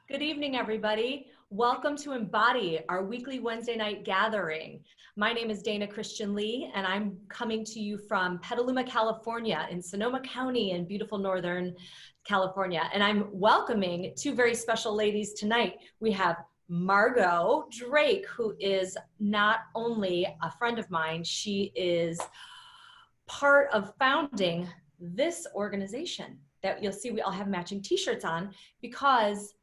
Good evening, everybody. Welcome to Embody, our weekly Wednesday night gathering. My name is Dana Christian Lee, and I'm coming to you from Petaluma, California, in Sonoma County in beautiful Northern California. And I'm welcoming two very special ladies tonight. We have Margot Drake, who is not only a friend of mine, she is part of founding this organization that you'll see we all have matching t-shirts on, because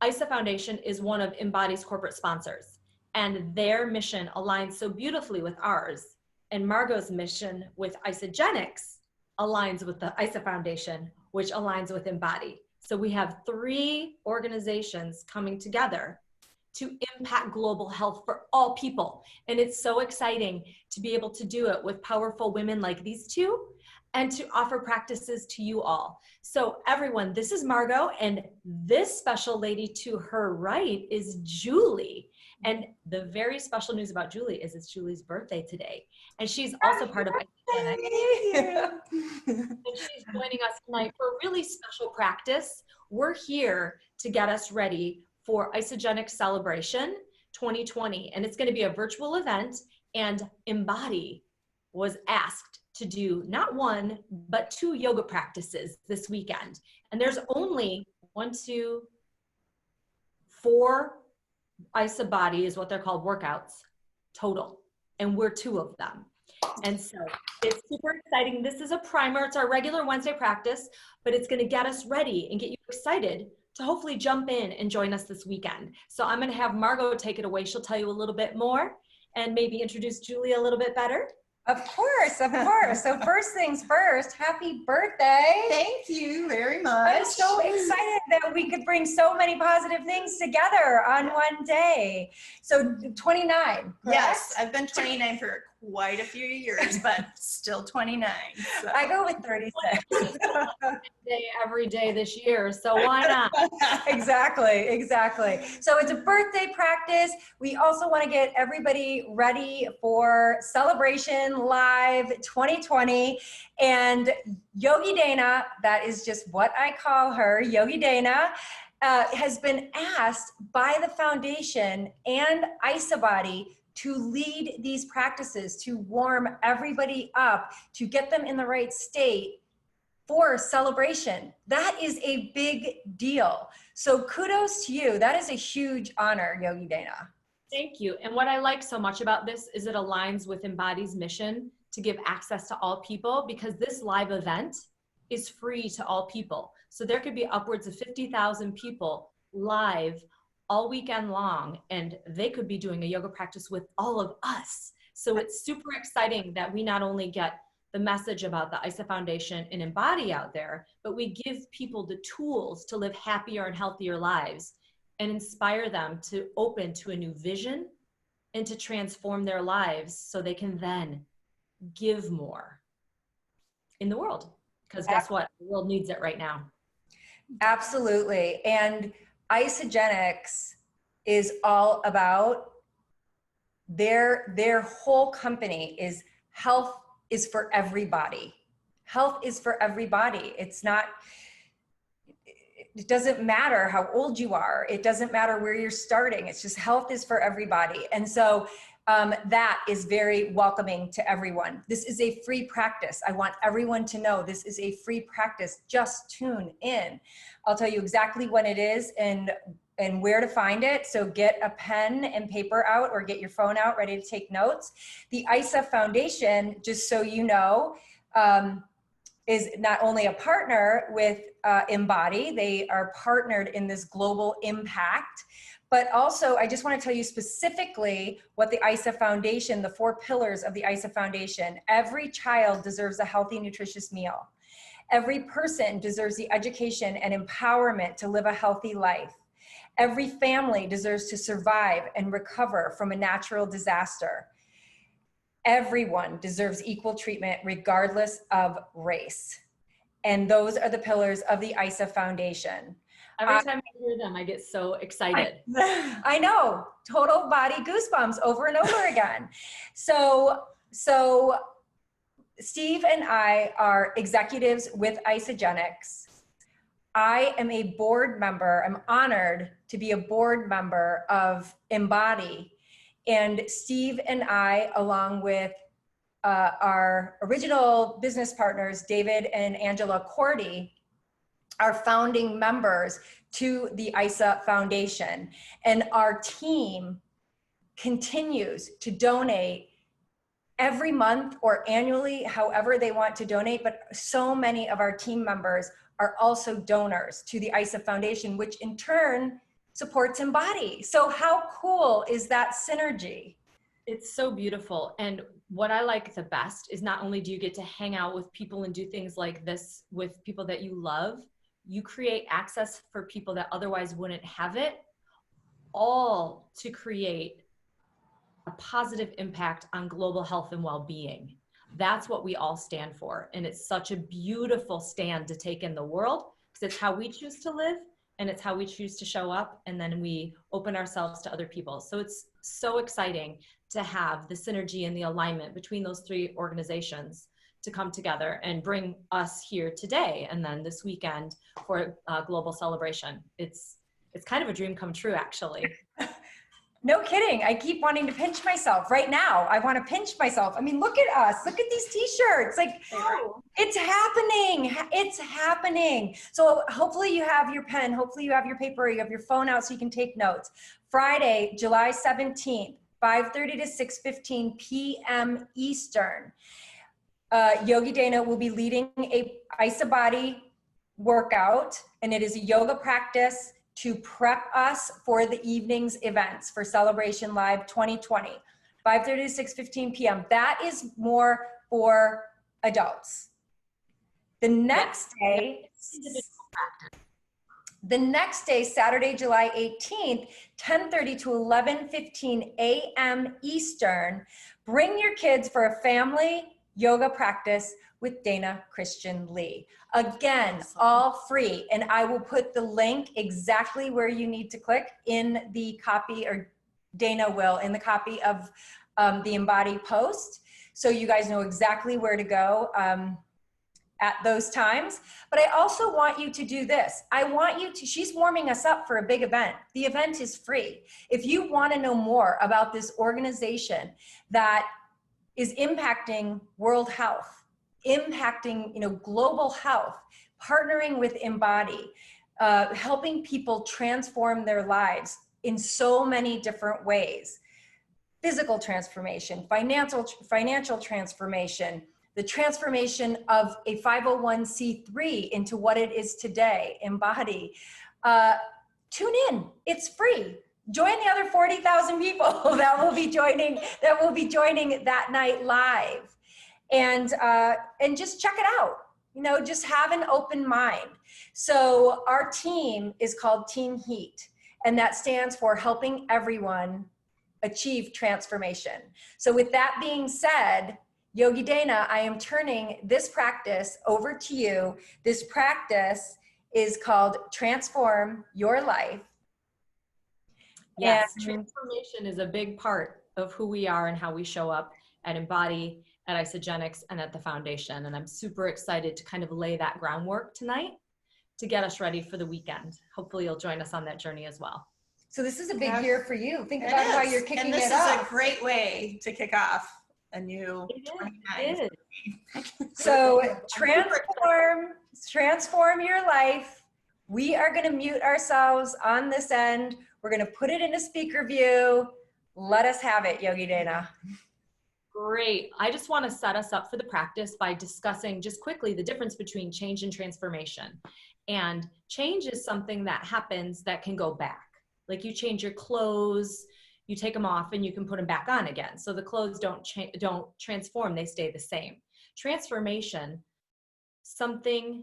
ISA Foundation is one of Embody's corporate sponsors, and their mission aligns so beautifully with ours. And Margot's mission with Isagenics aligns with the ISA Foundation, which aligns with Embody. So we have three organizations coming together to impact global health for all people. And it's so exciting to be able to do it with powerful women like these two, and to offer practices to you all. So everyone, this is Margot, and this special lady to her right is Julie. And the very special news about Julie is it's Julie's birthday today. And she's also part of Isagenics. And she's joining us tonight for a really special practice. We're here to get us ready for Isagenics Celebration 2020. And it's gonna be a virtual event, and Embody was asked to do not one, but two yoga practices this weekend. And there's only 4 ISA Body is what they're called workouts total. And we're 2 of them. And so it's super exciting. This is a primer. It's our regular Wednesday practice, but it's gonna get us ready and get you excited to hopefully jump in and join us this weekend. So I'm gonna have Margot take it away. She'll tell you a little bit more and maybe introduce Julie a little bit better. Of course, of course. So first things first, happy birthday. Thank you very much. I'm so excited that we could bring so many positive things together on one day. So 29, correct? Yes, I've been 29 for quite a few years, but still 29. So. I go with 36. Every day this year, so why not? Exactly. So it's a birthday practice. We also want to get everybody ready for Celebration Live 2020. And Yogi Dana, that is just what I call her, Yogi Dana, has been asked by the foundation and ISA Body to lead these practices, to warm everybody up, to get them in the right state for celebration. That is a big deal. So kudos to you. That is a huge honor, Yogi Dana. Thank you. And what I like so much about this is it aligns with Embody's mission to give access to all people, because this live event is free to all people. So there could be upwards of 50,000 people live all weekend long, and they could be doing a yoga practice with all of us. So it's super exciting that we not only get the message about the ISA Foundation and Embody out there, but we give people the tools to live happier and healthier lives and inspire them to open to a new vision and to transform their lives so they can then give more in the world. Because guess what? The world needs it right now. Absolutely. And Isagenics is all about their whole company is health is for everybody. Health is for everybody. It doesn't matter how old you are. It doesn't matter where you're starting. It's just health is for everybody. And so that is very welcoming to everyone. This is a free practice. I want everyone to know this is a free practice. Just tune in. I'll tell you exactly when it is and where to find it. So get a pen and paper out or get your phone out ready to take notes. The ISA Foundation, just so you know, is not only a partner with Embody, they are partnered in this global impact, but also I just want to tell you specifically what the ISA Foundation, the 4 pillars of the ISA Foundation. Every child deserves a healthy, nutritious meal. Every person deserves the education and empowerment to live a healthy life. Every family deserves to survive and recover from a natural disaster. Everyone deserves equal treatment regardless of race. And those are the pillars of the ISA Foundation. Every time I hear them, I get so excited. I know, total body goosebumps over and over again. So Steve and I are executives with Isagenics. I am a board member. I'm honored to be a board member of Embody. And Steve and I, along with our original business partners, David and Angela Cordy, are founding members to the ISA Foundation. And our team continues to donate every month or annually, however they want to donate. But so many of our team members are also donors to the ISA Foundation, which in turn supports Embody. So how cool is that synergy? It's so beautiful. And what I like the best is not only do you get to hang out with people and do things like this with people that you love, you create access for people that otherwise wouldn't have it, all to create a positive impact on global health and well-being. That's what we all stand for. And it's such a beautiful stand to take in the world, because it's how we choose to live and it's how we choose to show up. And then we open ourselves to other people. So it's so exciting to have the synergy and the alignment between those three organizations to come together and bring us here today and then this weekend for a global celebration. It's kind of a dream come true, actually. No kidding. I keep wanting to pinch myself right now. I want to pinch myself. I mean, look at us. Look at these t-shirts. Like, it's happening. It's happening. So hopefully you have your pen. Hopefully you have your paper. You have your phone out so you can take notes. Friday, July 17th, 5:30 to 6:15 p.m. Eastern. Yogi Dana will be leading a ISA body workout, and it is a yoga practice to prep us for the evening's events for Celebration Live 2020, 5:30 to 6:15 p.m. That is more for adults. The next day, Saturday, July 18th, 10:30 to 11:15 a.m. Eastern, bring your kids for a family yoga practice with Dana Christian Lee. Again, all free. And I will put the link exactly where you need to click in the copy, or Dana will, in the copy of the Embody post. So you guys know exactly where to go at those times. But I also want you to do this. I want you to, she's warming us up for a big event. The event is free. If you want to know more about this organization that is impacting world health, impacting global health, partnering with Embody, helping people transform their lives in so many different ways. Physical transformation, financial transformation, the transformation of a 501c3 into what it is today, Embody. Tune in, it's free. Join the other 40,000 people that will be joining that night live. And just check it out. Just have an open mind. So our team is called Team Heat, and that stands for helping everyone achieve transformation. So with that being said, Yogi Dana, I am turning this practice over to you. This practice is called Transform Your Life. Yes, transformation is a big part of who we are and how we show up at Embody, at Isagenix, and at the foundation. And I'm super excited to kind of lay that groundwork tonight to get us ready for the weekend. Hopefully you'll join us on that journey as well. So this is a big year for you. Think about how you're kicking it off. And this is a great way to kick off a new 29. So transform your life. We are going to mute ourselves on this end. We're going to put it into speaker view. Let us have it, Yogi Dana. Great. I just want to set us up for the practice by discussing just quickly the difference between change and transformation. And change is something that happens that can go back. Like you change your clothes, you take them off and you can put them back on again. So the clothes don't transform, they stay the same. Transformation, something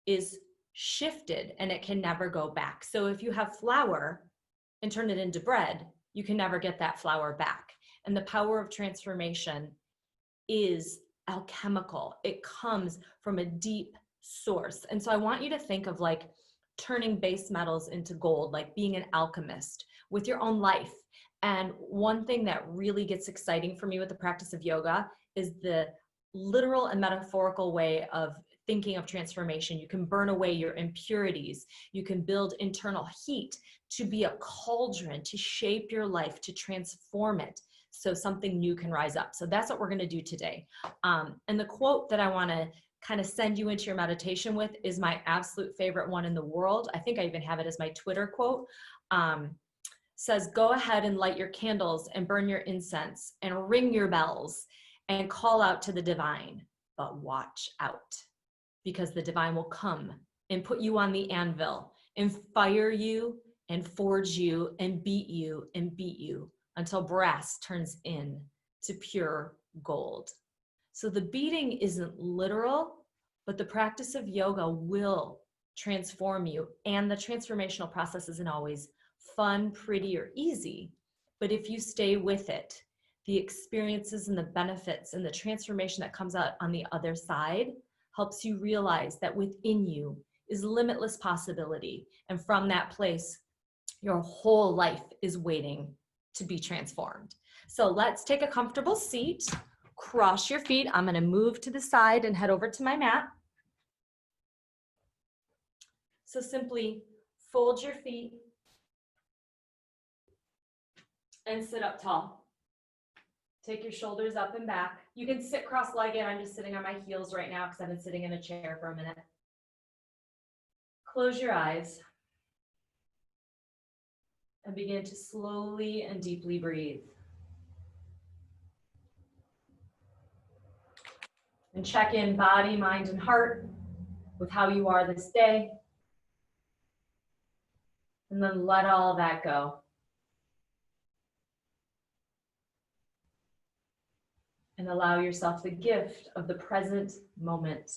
is shifted and it can never go back. So if you have flour and turn it into bread, you can never get that flour back. And the power of transformation is alchemical. It comes from a deep source. And so I want you to think of like turning base metals into gold, like being an alchemist with your own life. And one thing that really gets exciting for me with the practice of yoga is the literal and metaphorical way of thinking of transformation. You can burn away your impurities. You can build internal heat to be a cauldron, to shape your life, to transform it so something new can rise up. So that's what we're going to do today. And the quote that I want to kind of send you into your meditation with is my absolute favorite one in the world. I think I even have it as my Twitter quote. Says, go ahead and light your candles and burn your incense and ring your bells and call out to the divine, but watch out, because the divine will come and put you on the anvil and fire you and forge you and beat you until brass turns in to pure gold. So the beating isn't literal, but the practice of yoga will transform you. And the transformational process isn't always fun, pretty, or easy. But if you stay with it, the experiences and the benefits and the transformation that comes out on the other side helps you realize that within you is limitless possibility. And from that place, your whole life is waiting to be transformed. So let's take a comfortable seat, cross your feet. I'm going to move to the side and head over to my mat. So simply fold your feet and sit up tall. Take your shoulders up and back. You can sit cross-legged. I'm just sitting on my heels right now because I've been sitting in a chair for a minute. Close your eyes and begin to slowly and deeply breathe. And check in body, mind, and heart with how you are this day. And then let all that go. And allow yourself the gift of the present moment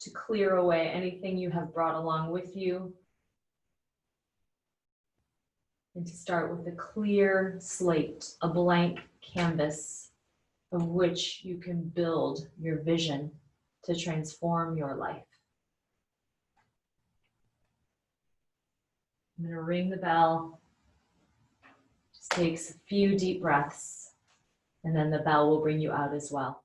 to clear away anything you have brought along with you, and to start with a clear slate, a blank canvas of which you can build your vision to transform your life. I'm going to ring the bell. Just takes a few deep breaths, and then the bell will bring you out as well.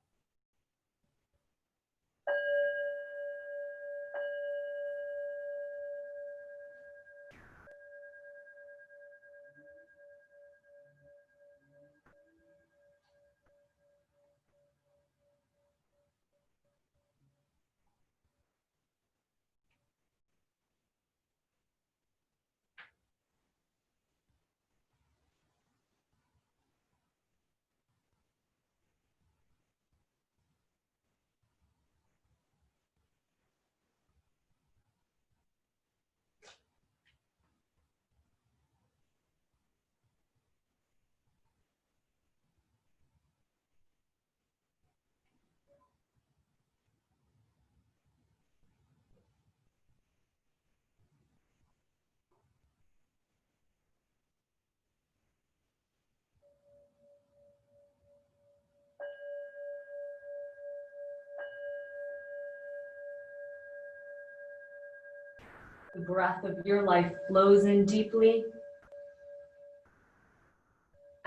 The breath of your life flows in deeply.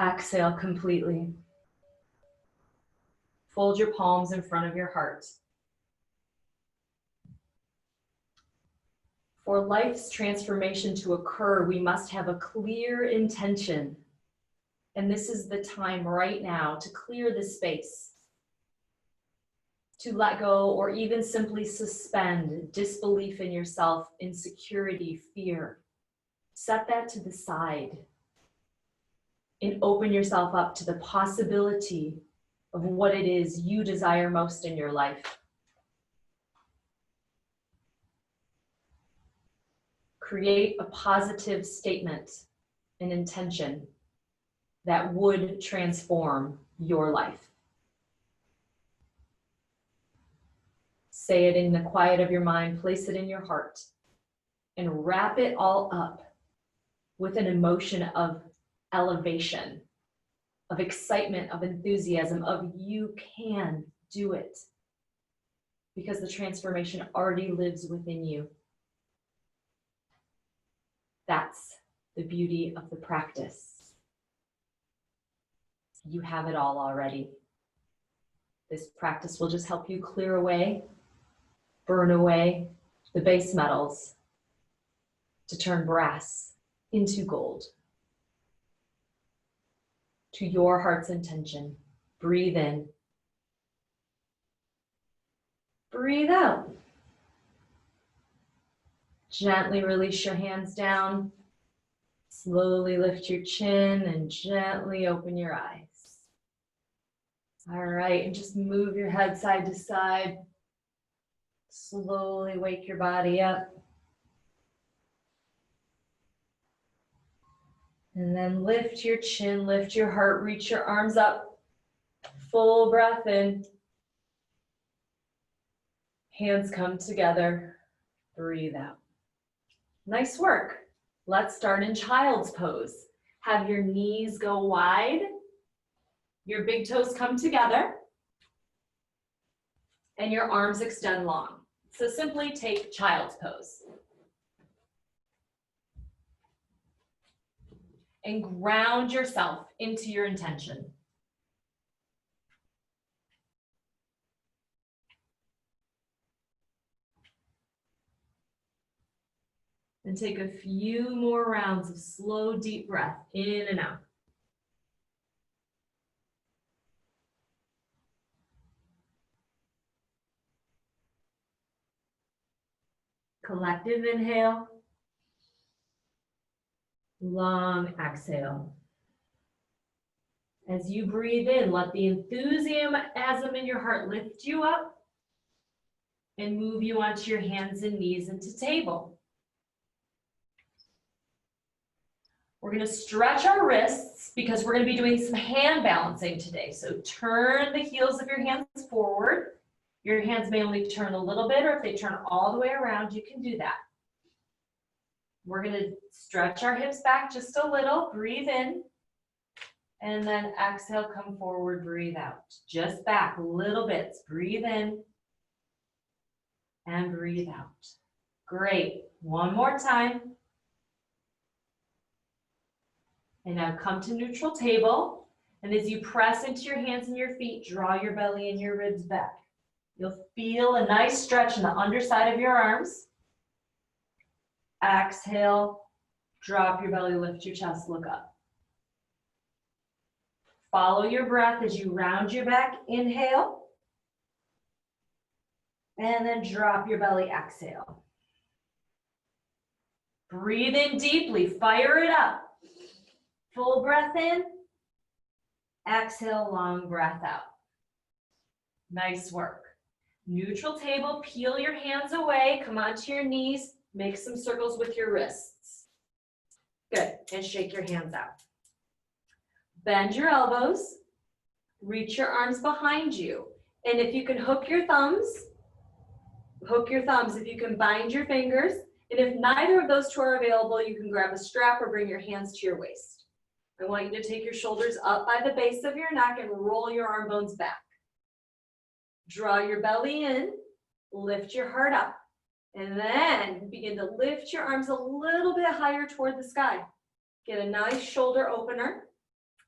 Exhale completely. Fold your palms in front of your heart. For life's transformation to occur, we must have a clear intention. And this is the time right now to clear the space, to let go or even simply suspend disbelief in yourself, insecurity, fear. Set that to the side and open yourself up to the possibility of what it is you desire most in your life. Create a positive statement, an intention that would transform your life. Say it in the quiet of your mind, place it in your heart, and wrap it all up with an emotion of elevation, of excitement, of enthusiasm, of you can do it, because the transformation already lives within you. That's the beauty of the practice. You have it all already. This practice will just help you clear away, burn away the base metals to turn brass into gold. To your heart's intention, breathe in. Breathe out. Gently release your hands down. Slowly lift your chin and gently open your eyes. All right, and just move your head side to side. Slowly wake your body up. And then lift your chin, lift your heart, reach your arms up. Full breath in. Hands come together. Breathe out. Nice work. Let's start in child's pose. Have your knees go wide. Your big toes come together. And your arms extend long. So simply take child's pose. And ground yourself into your intention. And take a few more rounds of slow, deep breath in and out. Collective inhale. Long exhale. As you breathe in, let the enthusiasm in your heart lift you up and move you onto your hands and knees into table. We're going to stretch our wrists because we're going to be doing some hand balancing today. So turn the heels of your hands forward. Your hands may only turn a little bit, or if they turn all the way around, you can do that. We're going to stretch our hips back just a little. Breathe in. And then exhale, come forward, breathe out. Just back little bits. Breathe in and breathe out. Great. One more time. And now come to neutral table. And as you press into your hands and your feet, draw your belly and your ribs back. You'll feel a nice stretch in the underside of your arms. Exhale, drop your belly, lift your chest, look up. Follow your breath as you round your back, inhale. And then drop your belly, exhale. Breathe in deeply, fire it up. Full breath in. Exhale, long breath out. Nice work. Neutral table, peel your hands away, come onto your knees, make some circles with your wrists. Good, and shake your hands out. Bend your elbows, reach your arms behind you. And if you can hook your thumbs. If you can bind your fingers. And if neither of those two are available, you can grab a strap or bring your hands to your waist. I want you to take your shoulders up by the base of your neck and roll your arm bones back. Draw your belly in, lift your heart up, and then begin to lift your arms a little bit higher toward the sky. Get a nice shoulder opener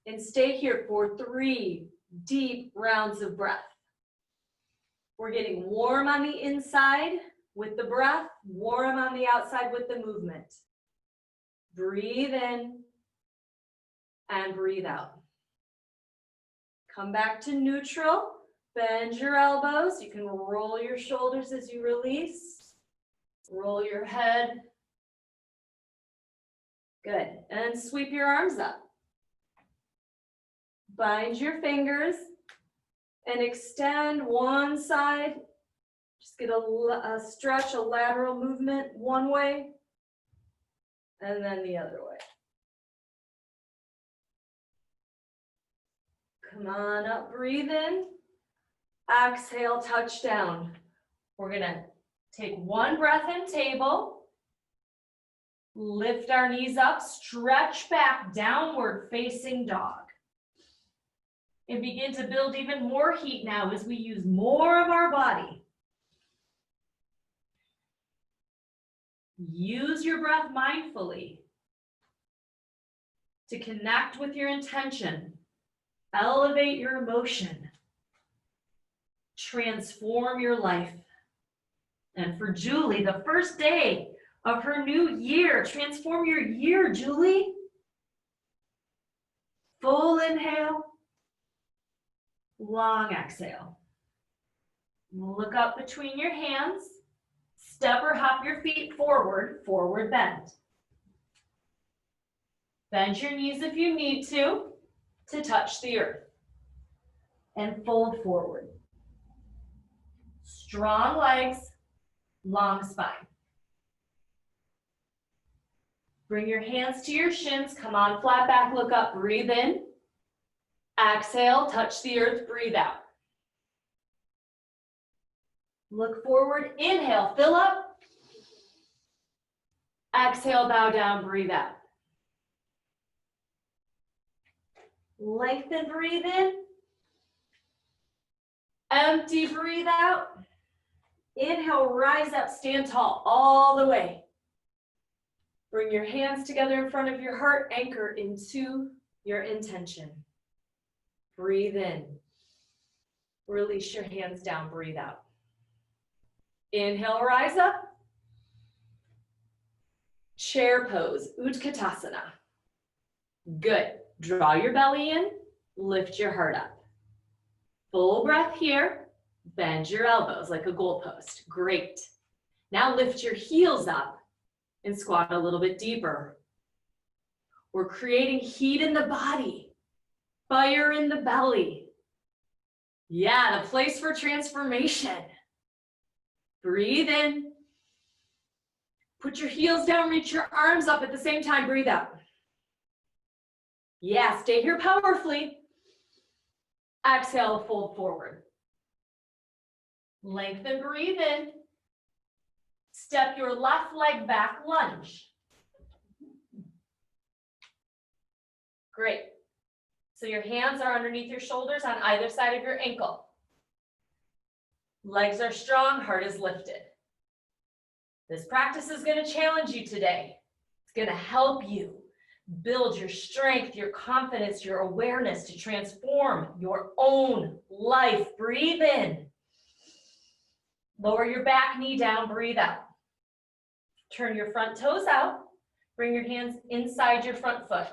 and stay here for 3 deep rounds of breath. We're getting warm on the inside with the breath, warm on the outside with the movement. Breathe in and breathe out. Come back to neutral. Bend your elbows. You can roll your shoulders as you release. Roll your head. Good. And sweep your arms up. Bind your fingers and extend one side. Just get a stretch, a lateral movement one way and then the other way. Come on up, breathe in. Exhale, touch down. We're gonna take one breath in table. Lift our knees up, stretch back, downward facing dog. And begin to build even more heat now as we use more of our body. Use your breath mindfully to connect with your intention. Elevate your emotion. transform your life. And for Julie, the first day of her new year, transform your year, Julie. Full inhale, long exhale. Look up between your hands. Step or hop your feet forward, forward bend. Bend your knees if you need to touch the earth. And fold forward. Strong legs, long spine. Bring your hands to your shins. Come on, flat back, look up, breathe in. Exhale, touch the earth, breathe out. Look forward, inhale, fill up. Exhale, bow down, breathe out. Lengthen, breathe in. Empty, breathe out. Inhale, rise up, stand tall all the way. Bring your hands together in front of your heart, anchor into your intention. Breathe in. Release your hands down, breathe out. Inhale, rise up. Chair pose, Utkatasana. Good. Draw your belly in, lift your heart up. Full breath here. Bend your elbows like a goalpost. Great. Now lift your heels up and squat a little bit deeper. We're creating heat in the body, fire in the belly. Yeah, the place for transformation. Breathe in. Put your heels down, reach your arms up at the same time, breathe out. Yeah, stay here powerfully. Exhale, fold forward. Lengthen, breathe in. Step your left leg back, lunge. Great. So your hands are underneath your shoulders on either side of your ankle. Legs are strong, heart is lifted. This practice is going to challenge you today. It's going to help you build your strength, your confidence, your awareness to transform your own life. Breathe in. Lower your back knee down, breathe out. Turn your front toes out. Bring your hands inside your front foot.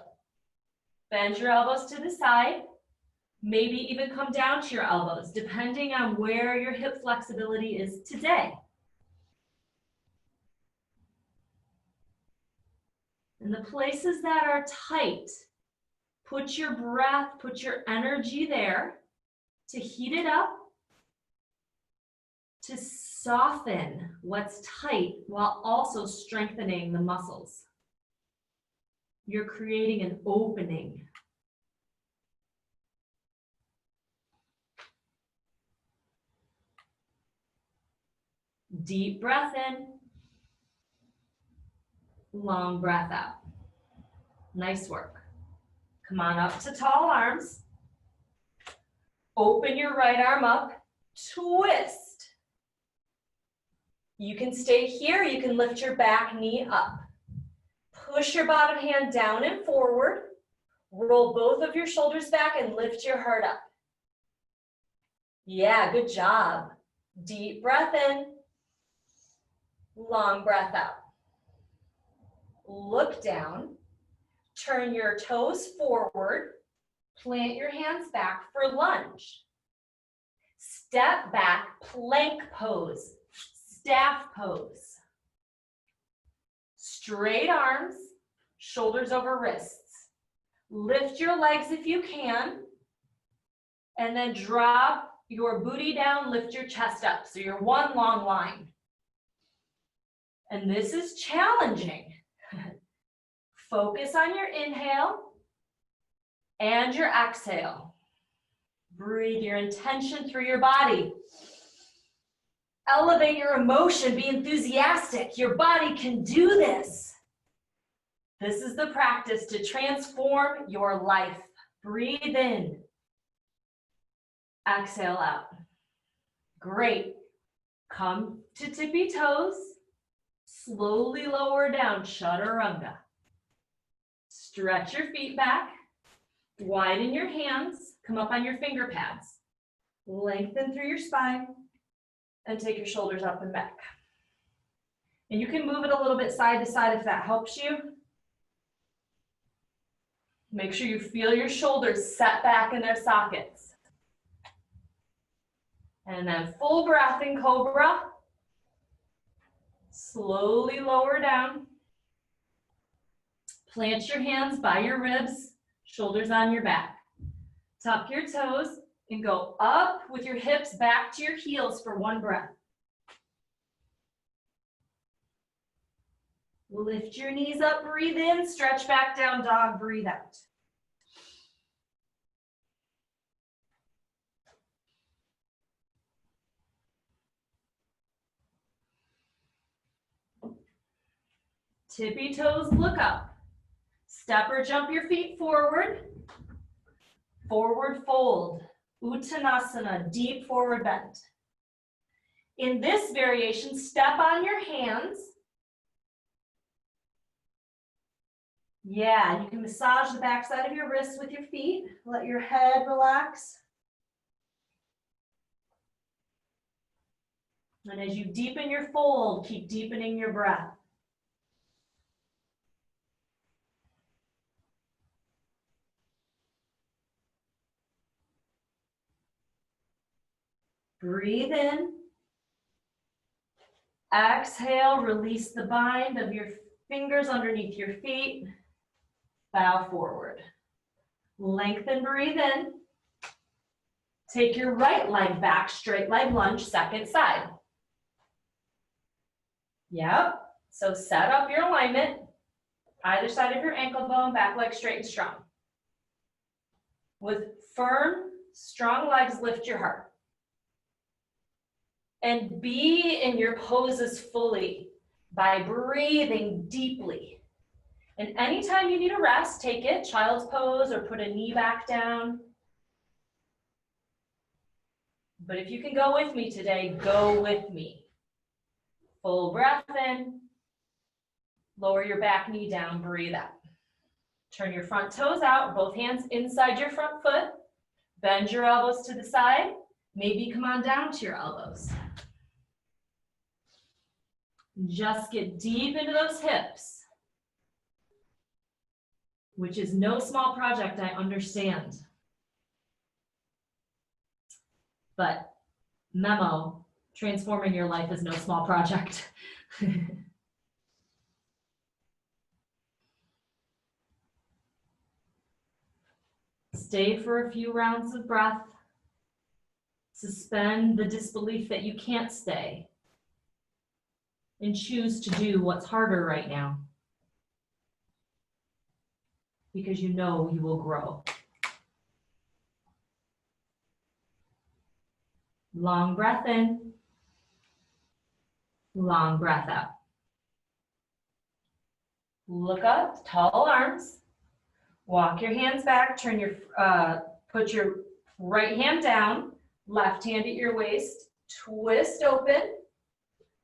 Bend your elbows to the side. Maybe even come down to your elbows, depending on where your hip flexibility is today. And the places that are tight, put your breath, put your energy there to heat it up, to soften what's tight while also strengthening the muscles. You're creating an opening. Deep breath in. Long breath out. Nice work. Come on up to tall arms. Open your right arm up. Twist. You can stay here. You can lift your back knee up. Push your bottom hand down and forward. Roll both of your shoulders back and lift your heart up. Yeah, good job. Deep breath in. Long breath out. Look down. Turn your toes forward. Plant your hands back for lunge. Step back, plank pose, staff pose. Straight arms, shoulders over wrists. Lift your legs if you can. And then drop your booty down, lift your chest up. So you're one long line. And this is challenging. Focus on your inhale and your exhale. Breathe your intention through your body. Elevate your emotion, be enthusiastic. Your body can do this. This is the practice to transform your life. Breathe in. Exhale out. Great. Come to tippy toes. Slowly lower down, chaturanga. Stretch your feet back. Widen your hands. Come up on your finger pads. Lengthen through your spine and take your shoulders up and back. And you can move it a little bit side to side if that helps you. Make sure you feel your shoulders set back in their sockets. And then full breath in cobra. Slowly lower down. Plant your hands by your ribs, shoulders on your back. Tuck your toes and go up with your hips back to your heels for one breath. Lift your knees up, breathe in, stretch back down, dog, breathe out. Tippy toes, look up. Step or jump your feet forward. Forward fold, Uttanasana, deep forward bend. In this variation, step on your hands. Yeah, you can massage the backside of your wrists with your feet. Let your head relax. And as you deepen your fold, keep deepening your breath. Breathe in. Exhale, release the bind of your fingers underneath your feet. Bow forward. Lengthen, breathe in. Take your right leg back, straight leg lunge, second side. Yep. So set up your alignment. Either side of your ankle bone, back leg straight and strong. With firm, strong legs, lift your heart. And be in your poses fully by breathing deeply. And anytime you need a rest, take it, child's pose, or put a knee back down. But if you can go with me today, go with me. Full breath in. Lower your back knee down, breathe out. Turn your front toes out, both hands inside your front foot. Bend your elbows to the side. Maybe come on down to your elbows. Just get deep into those hips, which is no small project, I understand. But memo, transforming your life is no small project. Stay for a few rounds of breath. Suspend the disbelief that you can't stay. And choose to do what's harder right now. Because you know you will grow. Long breath in. Long breath out. Look up, tall arms. Walk your hands back, put your right hand down, left hand at your waist, twist open.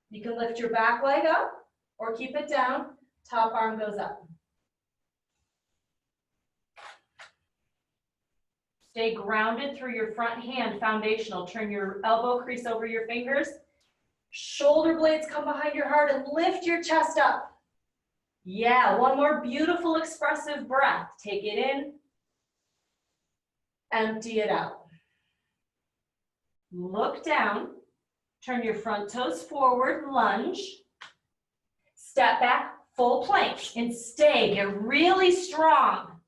You can lift your back leg up or keep it down, top arm goes up. Stay grounded through your front hand, foundational. Turn your elbow crease over your fingers. Shoulder blades come behind your heart and lift your chest up. Yeah, one more beautiful expressive breath. Take it in, empty it out. Look down, turn your front toes forward, lunge. Step back, full plank, and stay. Get really strong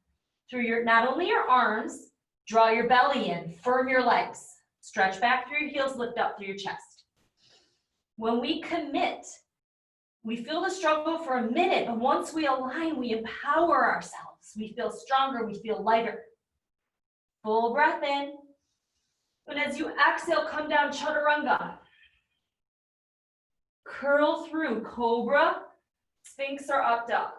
through not only your arms, draw your belly in, firm your legs. Stretch back through your heels, lift up through your chest. When we commit, we feel the struggle for a minute, but once we align, we empower ourselves. We feel stronger, we feel lighter. Full breath in. And as you exhale, come down, chaturanga. Curl through, cobra, sphinx, or up dog.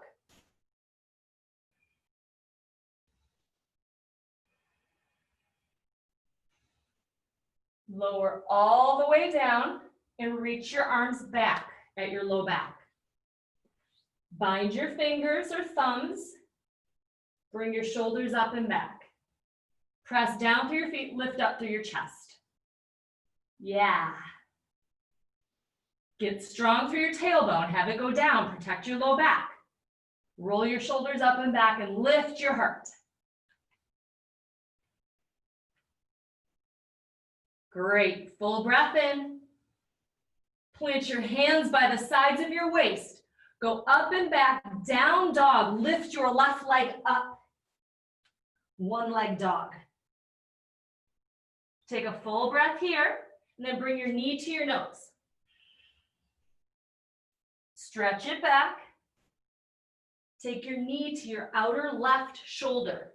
Lower all the way down and reach your arms back at your low back. Bind your fingers or thumbs. Bring your shoulders up and back. Press down through your feet, lift up through your chest. Yeah. Get strong through your tailbone. Have it go down. Protect your low back. Roll your shoulders up and back and lift your heart. Great. Full breath in. Plant your hands by the sides of your waist. Go up and back, down dog. Lift your left leg up. One leg dog. Take a full breath here, and then bring your knee to your nose. Stretch it back. Take your knee to your outer left shoulder.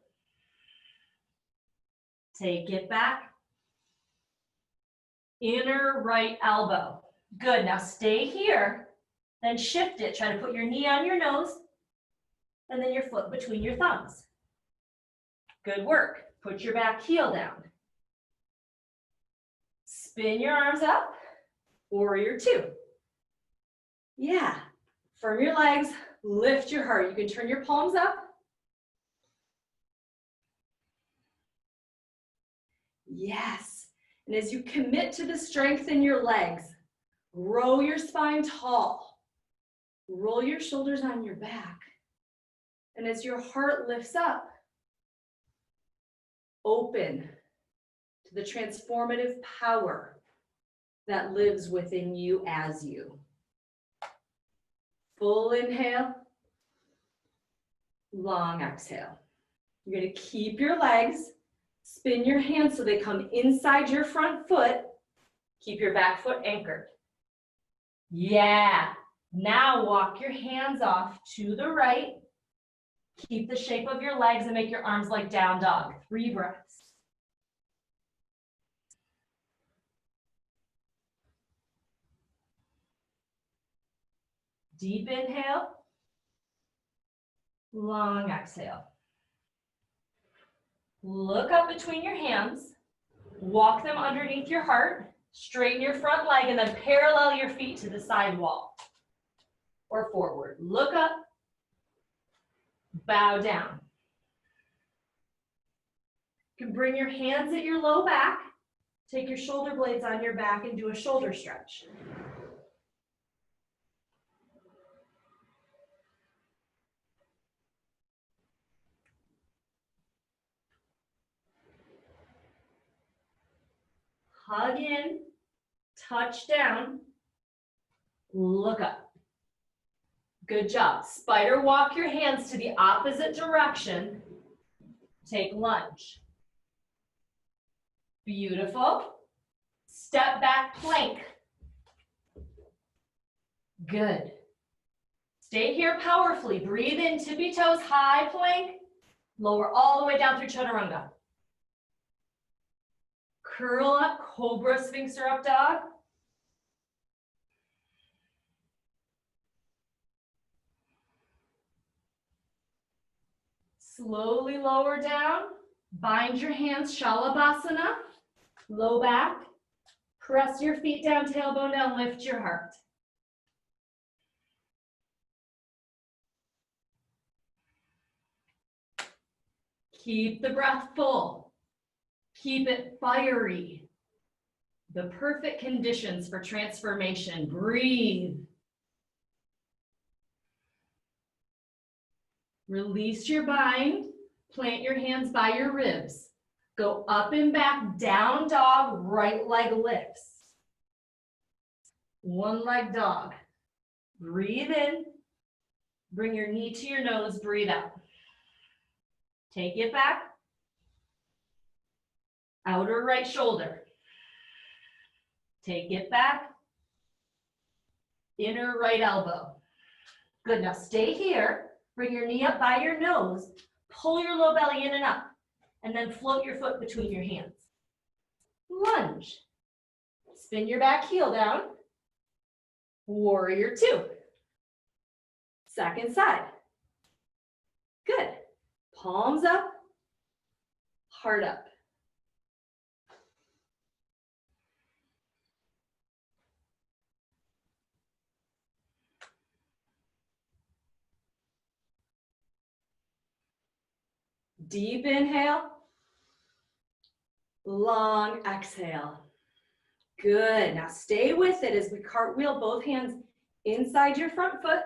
Take it back. Inner right elbow. Good, now stay here, then shift it. Try to put your knee on your nose, and then your foot between your thumbs. Good work. Put your back heel down. Spin your arms up, warrior two. Yeah, firm your legs, lift your heart. You can turn your palms up. Yes, and as you commit to the strength in your legs, grow your spine tall. Roll your shoulders on your back. And as your heart lifts up, open to the transformative power that lives within you as you. Full inhale, long exhale. You're going to keep your legs, spin your hands so they come inside your front foot. Keep your back foot anchored. Yeah. Now walk your hands off to the right. Keep the shape of your legs and make your arms like down dog. 3 breaths. Deep inhale. Long exhale. Look up between your hands. Walk them underneath your heart. Straighten your front leg and then parallel your feet to the side wall or forward. Look up. Bow down. You can bring your hands at your low back. Take your shoulder blades on your back and do a shoulder stretch. Hug in, touch down, look up. Good job. Spider walk your hands to the opposite direction. Take lunge. Beautiful. Step back plank. Good. Stay here powerfully. Breathe in, tippy toes, high plank. Lower all the way down through chaturanga. Curl up, cobra, sphinx or up dog. Slowly lower down. Bind your hands, shalabhasana. Low back. Press your feet down, tailbone down, lift your heart. Keep the breath full. Keep it fiery. The perfect conditions for transformation. Breathe. Release your bind. Plant your hands by your ribs. Go up and back, down dog, right leg lifts. One leg dog. Breathe in. Bring your knee to your nose, breathe out. Take it back. Outer right shoulder. Take it back. Inner right elbow. Good, now stay here. Bring your knee up by your nose. Pull your low belly in and up. And then float your foot between your hands. Lunge. Spin your back heel down. Warrior two. Second side. Good. Palms up. Heart up. Deep inhale. Long exhale. Good. Now stay with it as we cartwheel both hands inside your front foot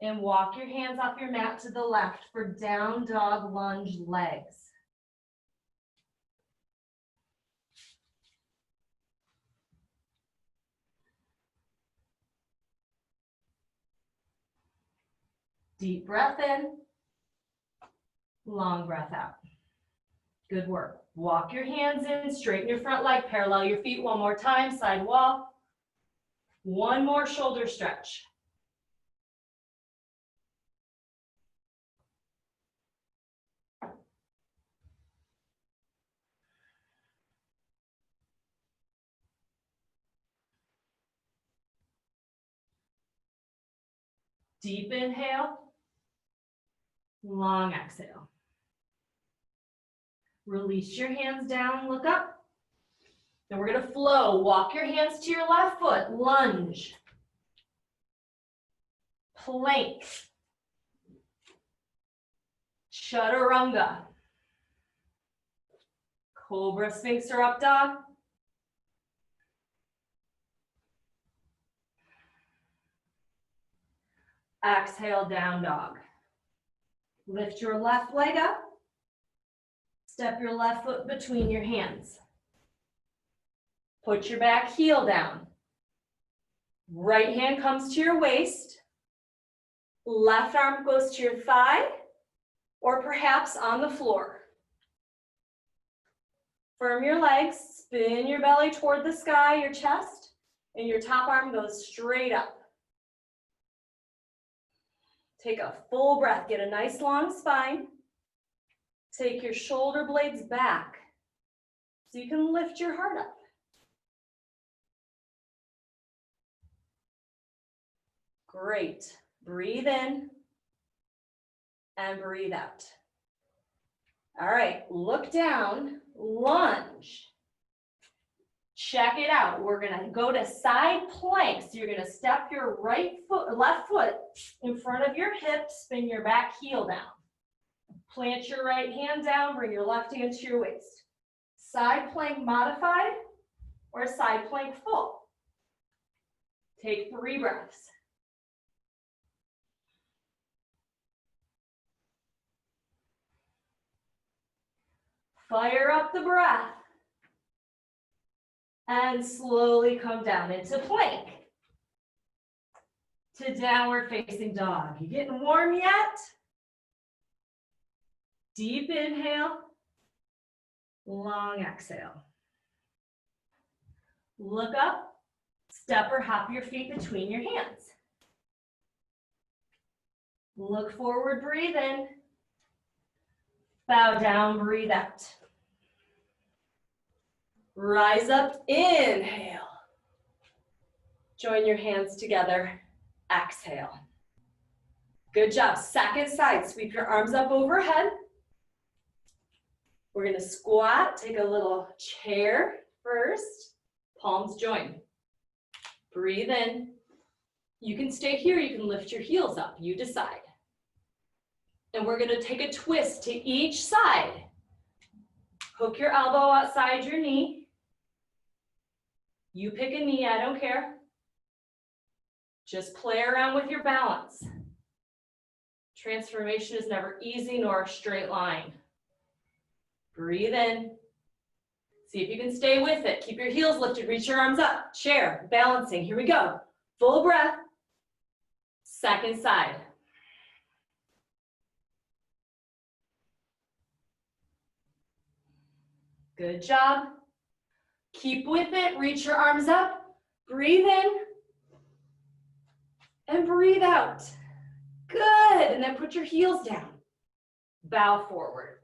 and walk your hands off your mat to the left for down dog lunge legs. Deep breath in, long breath out. Good work. Walk your hands in, straighten your front leg, parallel your feet one more time, side wall. One more shoulder stretch. Deep inhale, long exhale. Release your hands down, look up. Then we're gonna flow. Walk your hands to your left foot, lunge. Plank. Chaturanga. Cobra, Sphinx, or up dog. Exhale, down dog. Lift your left leg up. Step your left foot between your hands. Put your back heel down. Right hand comes to your waist. Left arm goes to your thigh, or perhaps on the floor. Firm your legs, spin your belly toward the sky, your chest, and your top arm goes straight up. Take a full breath, get a nice long spine. Take your shoulder blades back so you can lift your heart up. Great. Breathe in and breathe out. All right, look down, lunge. Check it out. We're gonna go to side plank. So you're gonna step your left foot in front of your hip, spin your back heel down. Plant your right hand down, bring your left hand to your waist. Side plank modified or side plank full. Take 3 breaths. Fire up the breath. And slowly come down into plank. To downward facing dog. You getting warm yet? Deep inhale, long exhale. Look up, step or hop your feet between your hands. Look forward, breathe in. Bow down, breathe out. Rise up, inhale. Join your hands together, exhale. Good job. Second side, sweep your arms up overhead. We're gonna squat, take a little chair first, palms join. Breathe in. You can stay here, you can lift your heels up, you decide. And we're gonna take a twist to each side. Hook your elbow outside your knee. You pick a knee, I don't care. Just play around with your balance. Transformation is never easy nor a straight line. Breathe in. See if you can stay with it. Keep your heels lifted, reach your arms up. Chair, balancing, here we go. Full breath. Second side. Good job. Keep with it, reach your arms up. Breathe in. And breathe out. Good, and then put your heels down. Bow forward.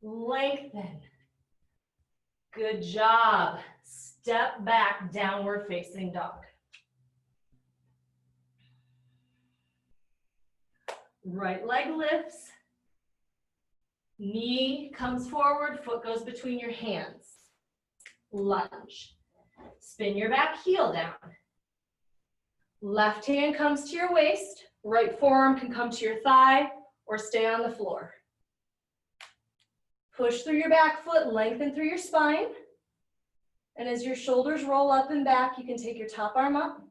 Lengthen. Good job. Step back, downward facing dog. Right leg lifts. Knee comes forward, foot goes between your hands. Lunge. Spin your back heel down. Left hand comes to your waist. Right forearm can come to your thigh or stay on the floor. Push through your back foot, lengthen through your spine. And as your shoulders roll up and back, you can take your top arm up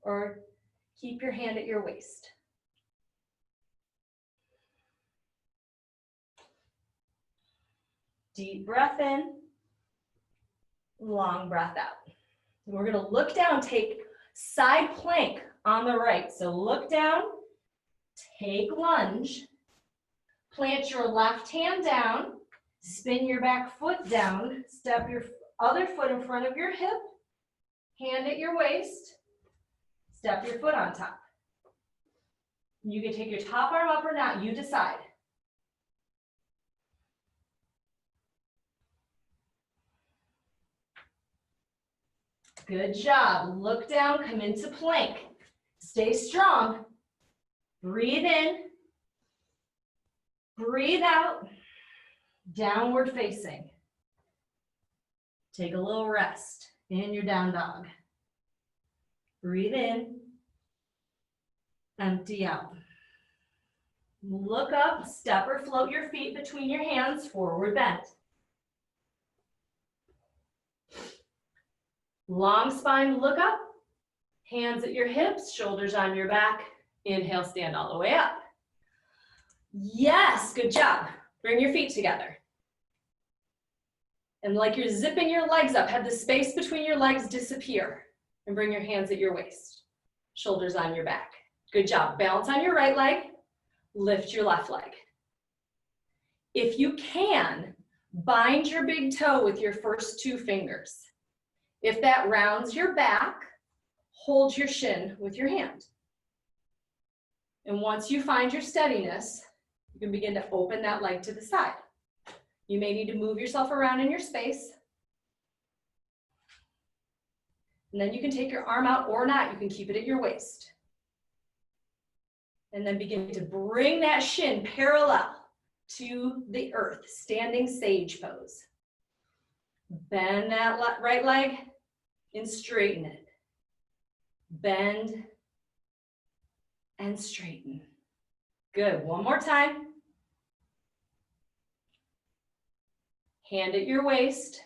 or keep your hand at your waist. Deep breath in, long breath out. And we're gonna look down, take side plank on the right. So look down, take lunge, plant your left hand down, spin your back foot down, step your other foot in front of your hip, hand at your waist, step your foot on top. You can take your top arm up or not, you decide. Good job. Look down, come into plank. Stay strong. Breathe in. Breathe out. Downward facing. Take a little rest in your down dog. Breathe in. Empty out. Look up, step or float your feet between your hands, forward bend. Long spine, look up. Hands at your hips, shoulders on your back. Inhale, stand all the way up. Yes, good job. Bring your feet together. And like you're zipping your legs up, have the space between your legs disappear. And bring your hands at your waist. Shoulders on your back. Good job. Balance on your right leg. Lift your left leg. If you can, bind your big toe with your first two fingers. If that rounds your back, hold your shin with your hand. And once you find your steadiness, you can begin to open that leg to the side. You may need to move yourself around in your space. And then you can take your arm out or not, you can keep it at your waist. And then begin to bring that shin parallel to the earth, standing sage pose. Bend that right leg and straighten it. Bend and straighten. Good, one more time. Hand at your waist.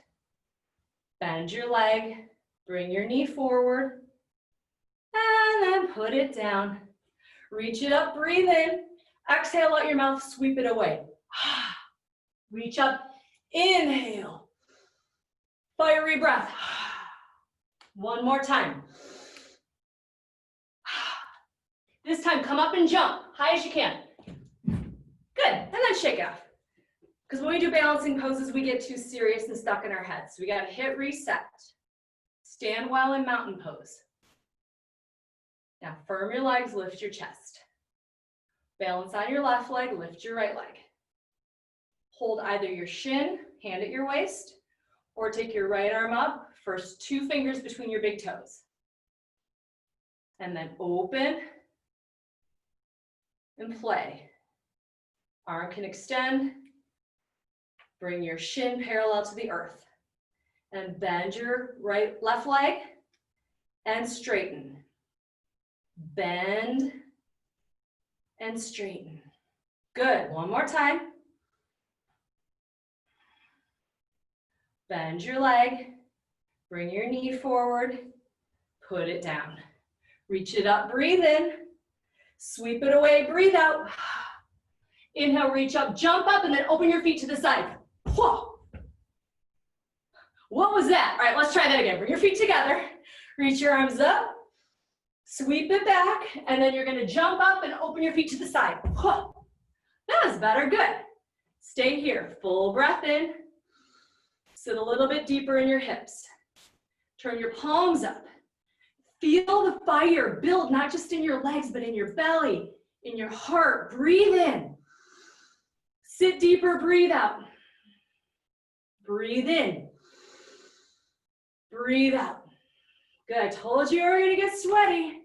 Bend your leg. Bring your knee forward. And then put it down. Reach it up, breathe in. Exhale out your mouth, sweep it away. Reach up, inhale. Fiery breath. One more time. This time, come up and jump, high as you can. Good, and then shake it off. Because when we do balancing poses, we get too serious and stuck in our heads. So we gotta hit reset. Stand well in mountain pose. Now firm your legs, lift your chest. Balance on your left leg, lift your right leg. Hold either your shin, hand at your waist, or take your right arm up, first two fingers between your big toes. And then open and play. Arm can extend. Bring your shin parallel to the earth. And bend your left leg and straighten. Bend and straighten. Good, one more time. Bend your leg, bring your knee forward, put it down. Reach it up, breathe in, sweep it away, breathe out. Inhale, reach up, jump up, and then open your feet to the side. Whoa. What was that? All right, let's try that again. Bring your feet together, reach your arms up, sweep it back, and then you're gonna jump up and open your feet to the side. Whoa. That was better, good. Stay here, full breath in. Sit a little bit deeper in your hips. Turn your palms up. Feel the fire build, not just in your legs, but in your belly, in your heart. Breathe in. Sit deeper, breathe out. Breathe in. Breathe out. Good, I told you were gonna get sweaty.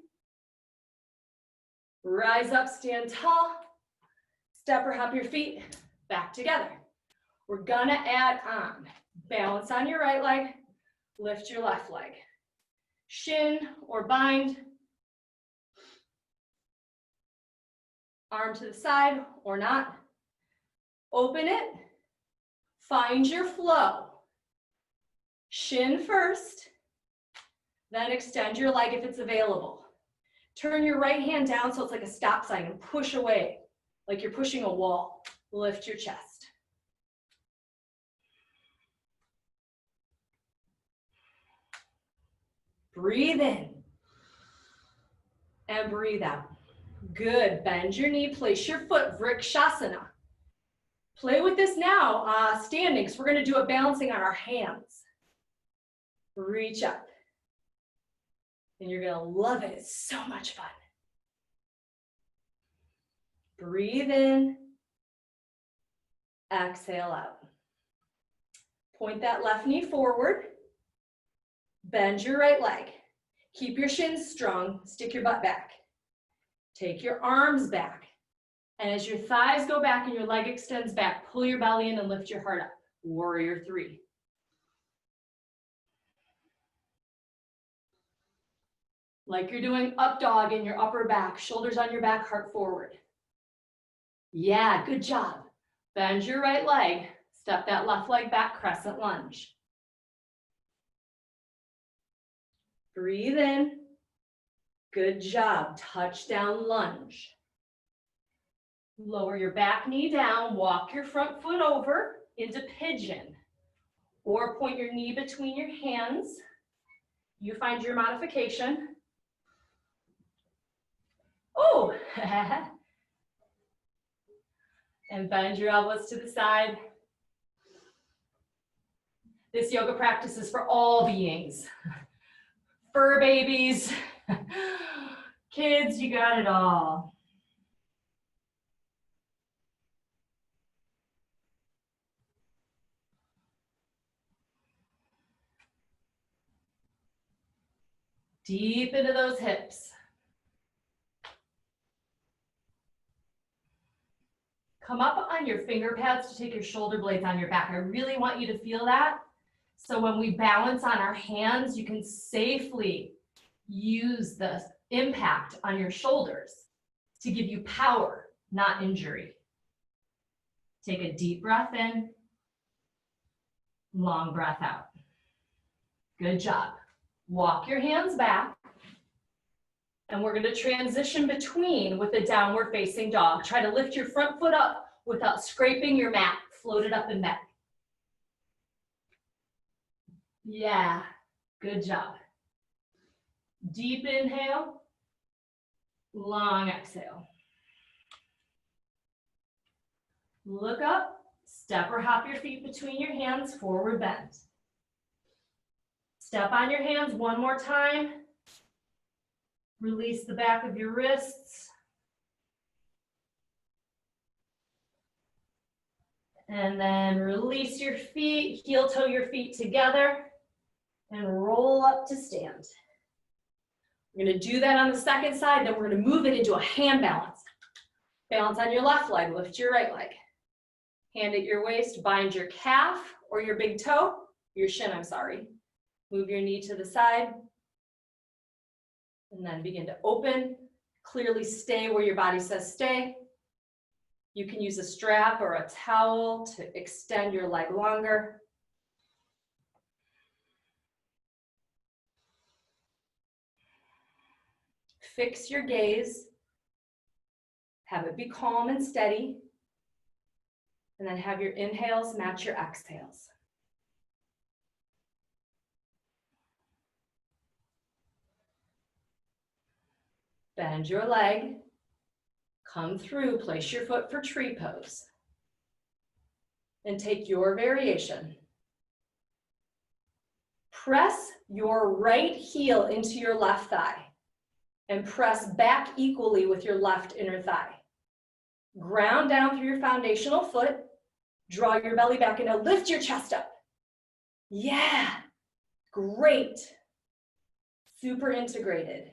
Rise up, stand tall. Step or hop your feet back together. We're gonna add on. Balance on your right leg, lift your left leg. Shin or bind. Arm to the side or not. Open it. Find your flow. Shin first, then extend your leg if it's available. Turn your right hand down so it's like a stop sign and push away, like you're pushing a wall. Lift your chest. Breathe in and breathe out. Good. Bend your knee, place your foot, Vrikshasana. Play with this now, standing, so we're gonna do it balancing on our hands. Reach up. And you're gonna love it, it's so much fun. Breathe in, exhale out. Point that left knee forward, bend your right leg. Keep your shins strong, stick your butt back. Take your arms back. And as your thighs go back and your leg extends back, pull your belly in and lift your heart up. Warrior 3. Like you're doing up dog in your upper back, shoulders on your back, heart forward. Yeah, good job. Bend your right leg, step that left leg back, crescent lunge. Breathe in. Good job. Touchdown lunge. Lower your back knee down, walk your front foot over into pigeon, or point your knee between your hands. You find your modification. Oh, and bend your elbows to the side. This yoga practice is for all beings. Fur babies, kids, you got it all. Deep into those hips. Come up on your finger pads to take your shoulder blades on your back. I really want you to feel that. So when we balance on our hands, you can safely use the impact on your shoulders to give you power, not injury. Take a deep breath in, long breath out. Good job. Walk your hands back. And we're gonna transition between with a downward facing dog. Try to lift your front foot up without scraping your mat. Float it up and back. Yeah, good job. Deep inhale, long exhale. Look up, step or hop your feet between your hands, forward bend. Step on your hands one more time. Release the back of your wrists. And then release your feet, heel toe your feet together and roll up to stand. We're gonna do that on the second side, then we're gonna move it into a hand balance. Balance on your left leg, lift your right leg. Hand at your waist, bind your calf or your big toe, your shin, I'm sorry. Move your knee to the side. And then begin to open. Clearly stay where your body says stay. You can use a strap or a towel to extend your leg longer. Fix your gaze. Have it be calm and steady. And then have your inhales match your exhales. Bend your leg. Come through, place your foot for tree pose. And take your variation. Press your right heel into your left thigh and press back equally with your left inner thigh. Ground down through your foundational foot. Draw your belly back and now lift your chest up. Yeah, great. Super integrated.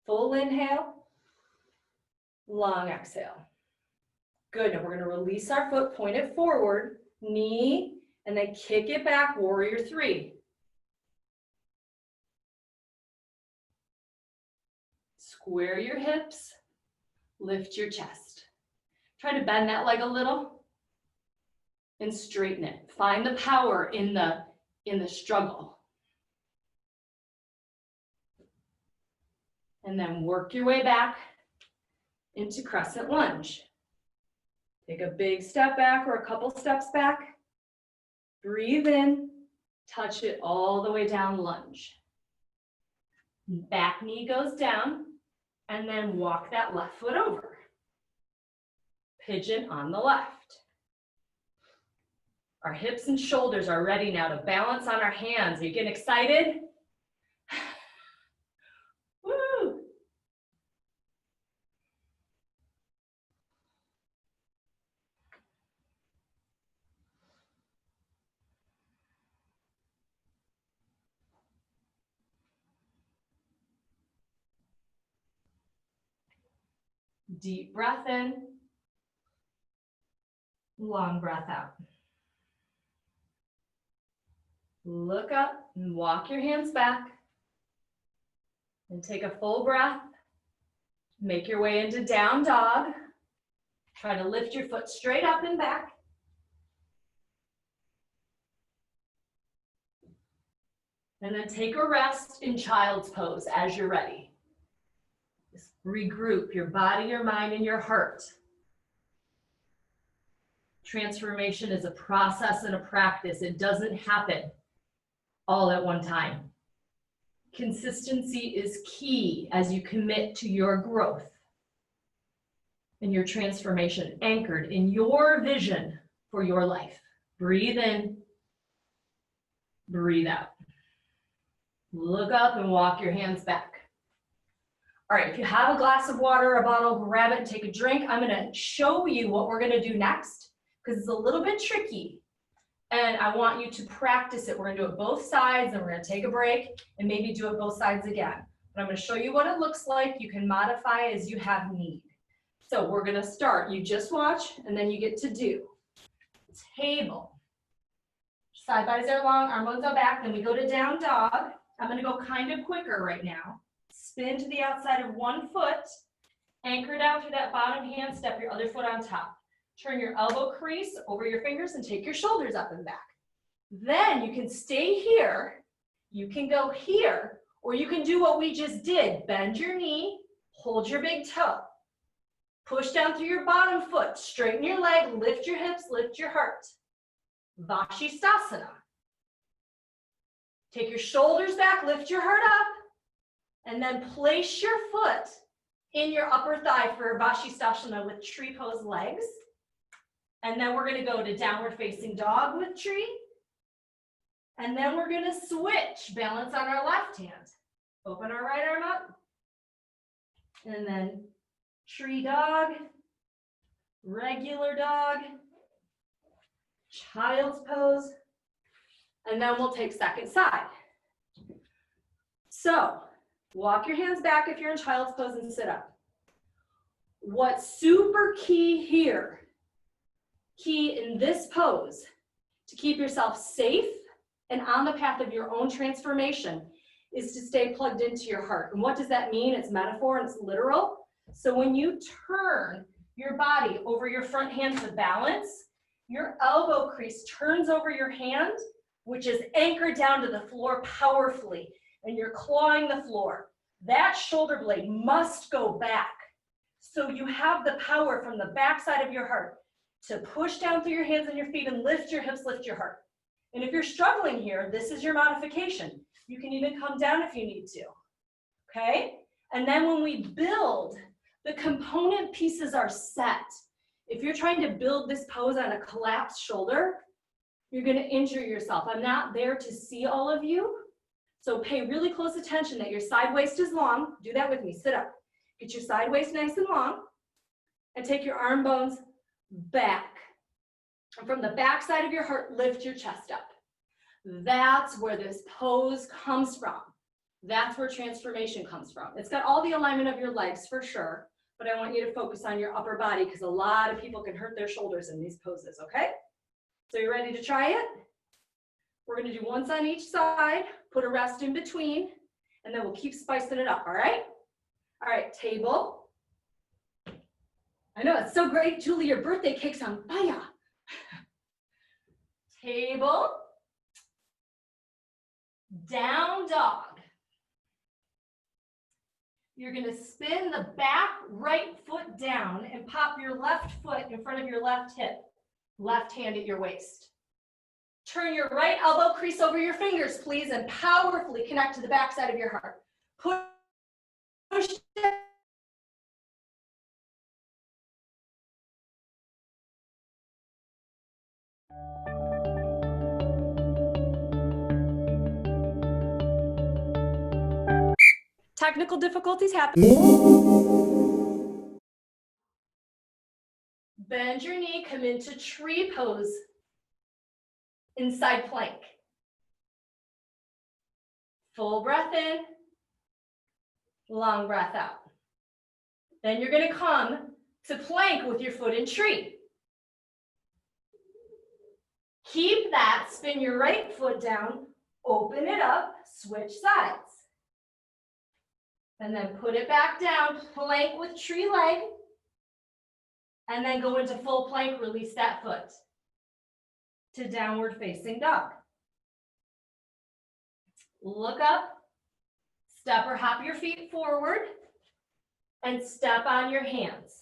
Full inhale, long exhale. Good, now we're gonna release our foot, point it forward, knee, and then kick it back, warrior 3. Square your hips, lift your chest. Try to bend that leg a little. and straighten it. Find the power in the struggle. And then work your way back into crescent lunge. Take a big step back or a couple steps back. Breathe in, touch it all the way down, lunge. Back knee goes down, and then walk that left foot over. Pigeon on the left. Our hips and shoulders are ready now to balance on our hands. Are you getting excited? Woo! Deep breath in, long breath out. Look up and walk your hands back. And take a full breath. Make your way into down dog. Try to lift your foot straight up and back. And then take a rest in child's pose as you're ready. Just regroup your body, your mind, and your heart. Transformation is a process and a practice. It doesn't happen all at one time. Consistency is key as you commit to your growth and your transformation anchored in your vision for your life. Breathe in, breathe out. Look up and walk your hands back. All right, if you have a glass of water or a bottle, grab it and take a drink. I'm gonna show you what we're gonna do next because it's a little bit tricky. And I want you to practice it. We're gonna do it both sides and we're gonna take a break and maybe do it both sides again. But I'm gonna show you what it looks like. You can modify as you have need. So we're gonna start. You just watch and then you get to do. Table. Side bodies are long, arm bones go back, then we go to down dog. I'm gonna go kind of quicker right now. Spin to the outside of one foot, anchor down through that bottom hand, step your other foot on top. Turn your elbow crease over your fingers and take your shoulders up and back. Then you can stay here, you can go here, or you can do what we just did. Bend your knee, hold your big toe. Push down through your bottom foot, straighten your leg, lift your hips, lift your heart. Vashistasana. Take your shoulders back, lift your heart up, and then place your foot in your upper thigh for Vashistasana with tree pose legs. And then we're gonna go to downward facing dog with tree. And then we're gonna switch, balance on our left hand. Open our right arm up. And then tree dog, regular dog, child's pose. And then we'll take second side. So walk your hands back if you're in child's pose and sit up. What's super key here, key in this pose, to keep yourself safe and on the path of your own transformation, is to stay plugged into your heart. And what does that mean? It's metaphor and it's literal. So when you turn your body over your front hand to balance, your elbow crease turns over your hand, which is anchored down to the floor powerfully, and you're clawing the floor. That shoulder blade must go back. So you have the power from the backside of your heart to push down through your hands and your feet and lift your hips, lift your heart. And if you're struggling here, this is your modification. You can even come down if you need to, okay? And then when we build, the component pieces are set. If you're trying to build this pose on a collapsed shoulder, you're gonna injure yourself. I'm not there to see all of you, so pay really close attention that your side waist is long. Do that with me, sit up. Get your side waist nice and long, and take your arm bones back. And from the back side of your heart, lift your chest up. That's where this pose comes from. That's where transformation comes from. It's got all the alignment of your legs for sure, but I want you to focus on your upper body because a lot of people can hurt their shoulders in these poses, okay? So you ready to try it? We're gonna do once on each side, put a rest in between, and then we'll keep spicing it up, all right? All right, table. I know, it's so great, Julie, your birthday cake's on fire. table, down dog. You're going to spin the back right foot down and pop your left foot in front of your left hip, left hand at your waist. Turn your right elbow crease over your fingers, please, and powerfully connect to the back side of your heart. Push down. Technical difficulties happen. Bend your knee, come into tree pose, inside plank. Full breath in, long breath out. Then you're going to come to plank with your foot in tree. Keep that, spin your right foot down, open it up, switch sides. And then put it back down, plank with tree leg. And then go into full plank, release that foot to downward facing dog. Look up, step or hop your feet forward, and step on your hands.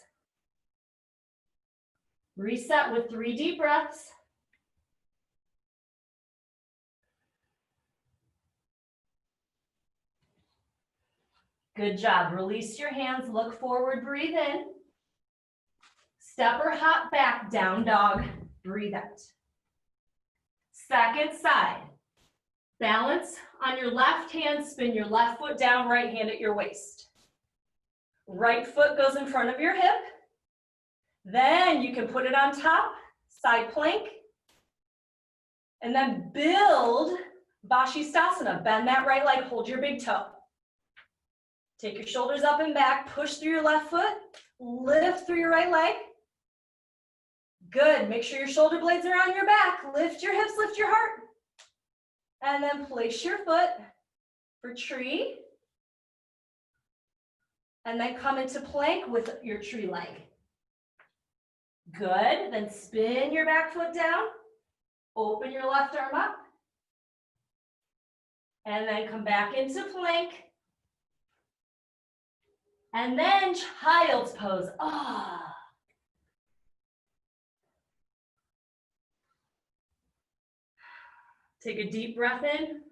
Reset with 3 deep breaths. Good job. Release your hands, look forward, breathe in. Step or hop back, down dog, breathe out. Second side. Balance on your left hand, spin your left foot down, right hand at your waist. Right foot goes in front of your hip. Then you can put it on top, side plank. And then build Vashisthasana. Bend that right leg, hold your big toe. Take your shoulders up and back, push through your left foot, lift through your right leg. Good, make sure your shoulder blades are on your back. Lift your hips, lift your heart. And then place your foot for tree. And then come into plank with your tree leg. Good, then spin your back foot down. Open your left arm up. And then come back into plank. And then child's pose. Ah. Take a deep breath in,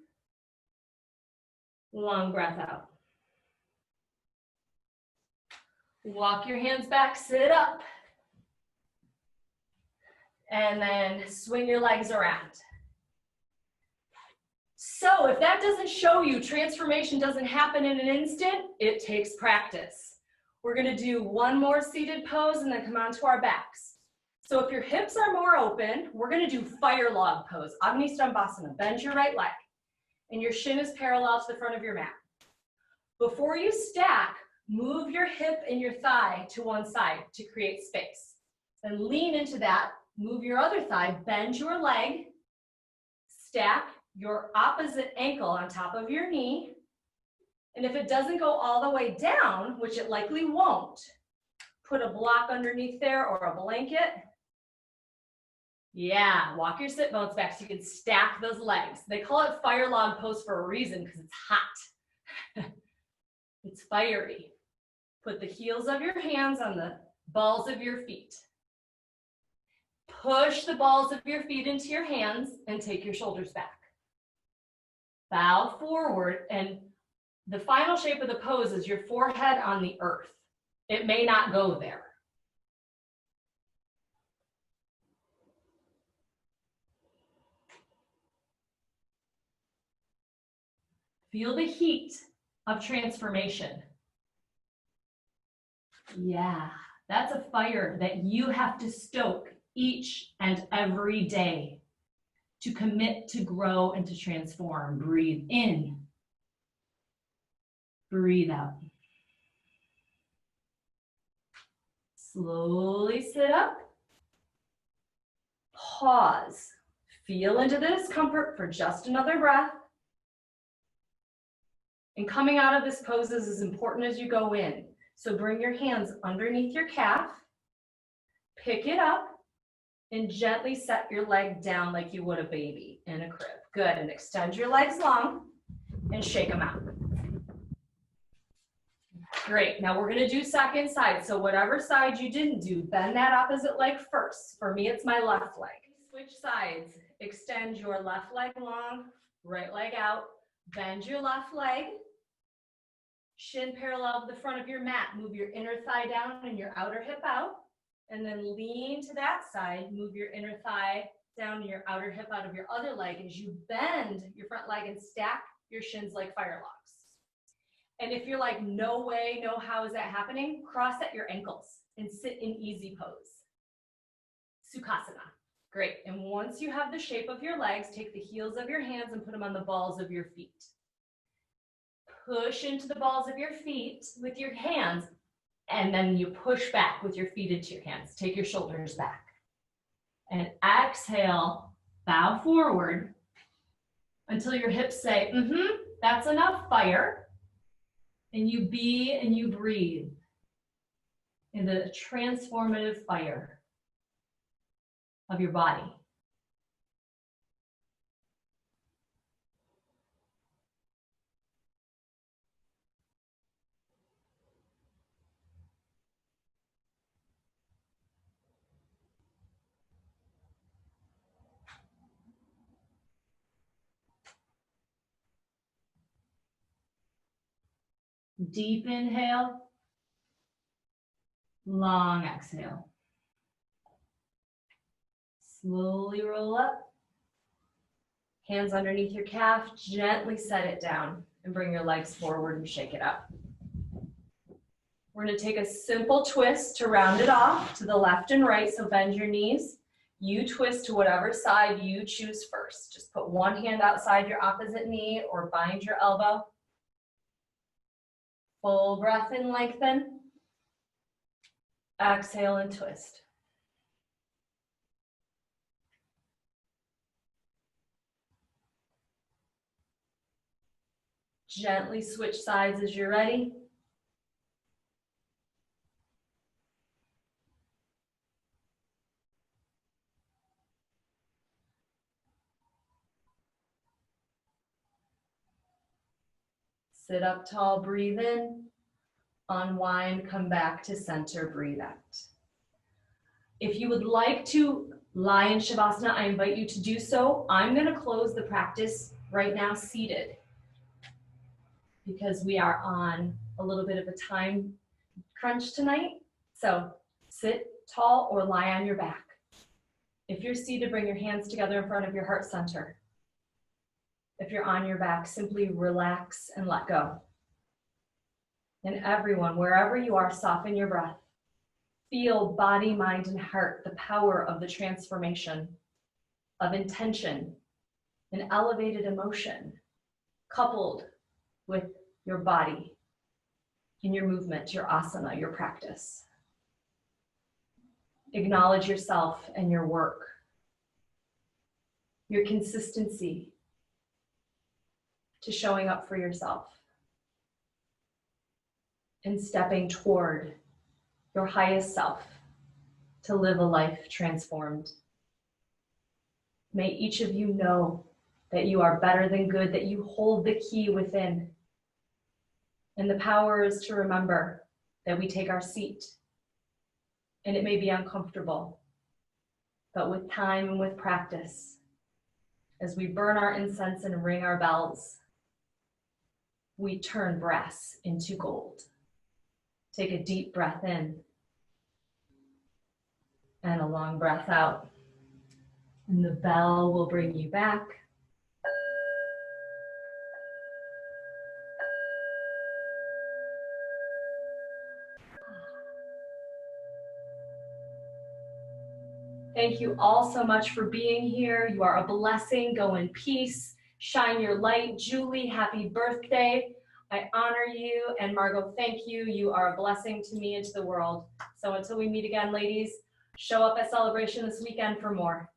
long breath out. Walk your hands back, sit up. And then swing your legs around. So if that doesn't show you transformation doesn't happen in an instant, it takes practice. We're going to do one more seated pose and then come onto our backs. So if your hips are more open, we're going to do fire log pose, Agni Stambhasana. Bend your right leg and your shin is parallel to the front of your mat. Before you stack, move your hip and your thigh to one side to create space. Then lean into that, move your other thigh, bend your leg, stack your opposite ankle on top of your knee. And if it doesn't go all the way down, which it likely won't, put a block underneath there or a blanket. Yeah, walk your sit bones back so you can stack those legs. They call it fire log pose for a reason because it's hot. It's fiery. Put the heels of your hands on the balls of your feet. Push the balls of your feet into your hands and take your shoulders back. Bow forward, and the final shape of the pose is your forehead on the earth. It may not go there. Feel the heat of transformation. Yeah, that's a fire that you have to stoke each and every day to commit to grow and to transform. Breathe in. Breathe out. Slowly sit up. Pause. Feel into the discomfort for just another breath. And coming out of this pose is as important as you go in. So bring your hands underneath your calf. Pick it up And gently set your leg down like you would a baby in a crib. Good, and extend your legs long and shake them out. Great, now we're gonna do second side. So whatever side you didn't do, bend that opposite leg first. For me, it's my left leg. Switch sides, extend your left leg long, right leg out, bend your left leg, shin parallel to the front of your mat, move your inner thigh down and your outer hip out, and then lean to that side, move your inner thigh down and your outer hip out of your other leg as you bend your front leg and stack your shins like firelocks. And if you're like, no way, no how is that happening, cross at your ankles and sit in easy pose. Sukhasana. Great. And once you have the shape of your legs, take the heels of your hands and put them on the balls of your feet. Push into the balls of your feet with your hands, and then you push back with your feet into your hands. Take your shoulders back. And exhale, bow forward until your hips say, that's enough, fire. And you be and you breathe in the transformative fire of your body. Deep inhale, long exhale. Slowly roll up, hands underneath your calf, gently set it down and bring your legs forward and shake it up. We're going to take a simple twist to round it off to the left and right, so bend your knees. You twist to whatever side you choose first. Just put one hand outside your opposite knee or bind your elbow. Full breath in, lengthen. Exhale and twist. Gently switch sides as you're ready. Sit up tall, breathe in, unwind, come back to center, breathe out. If you would like to lie in Shavasana, I invite you to do so. I'm going to close the practice right now seated because we are on a little bit of a time crunch tonight. So sit tall or lie on your back. If you're seated, bring your hands together in front of your heart center. If you're on your back, simply relax and let go. And everyone, wherever you are, soften your breath. Feel body, mind, and heart, the power of the transformation, of intention, and elevated emotion, coupled with your body in your movement, your asana, your practice. Acknowledge yourself and your work, your consistency to showing up for yourself and stepping toward your highest self to live a life transformed. May each of you know that you are better than good, that you hold the key within. And the power is to remember that we take our seat, and it may be uncomfortable, but with time and with practice, as we burn our incense and ring our bells, we turn brass into gold. Take a deep breath in and a long breath out. And the bell will bring you back. Thank you all so much for being here. You are a blessing. Go in peace. Shine your light. Julie, happy birthday. I honor you. And Margot, thank you. You are a blessing to me and to the world. So until we meet again, ladies, show up at Celebration this weekend for more.